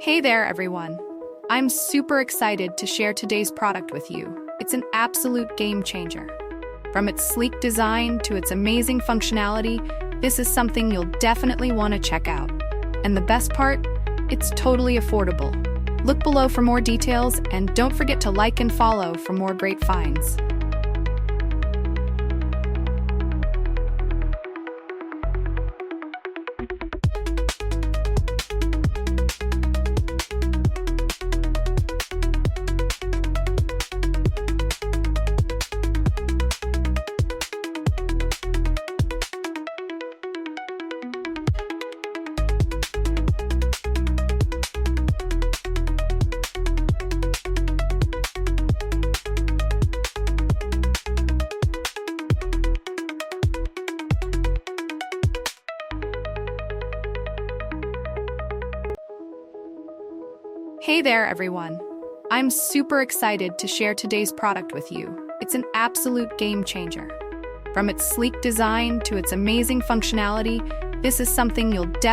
Hey there, everyone. I'm super excited to share today's product with you. It's an absolute game changer. From its sleek design to its amazing functionality, this is something you'll definitely want to check out. And the best part? It's totally affordable. Look below for more details and don't forget to like and follow for more great finds. Hey there, everyone. I'm super excited to share today's product with you. It's an absolute game changer. From its sleek design to its amazing functionality, this is something you'll definitely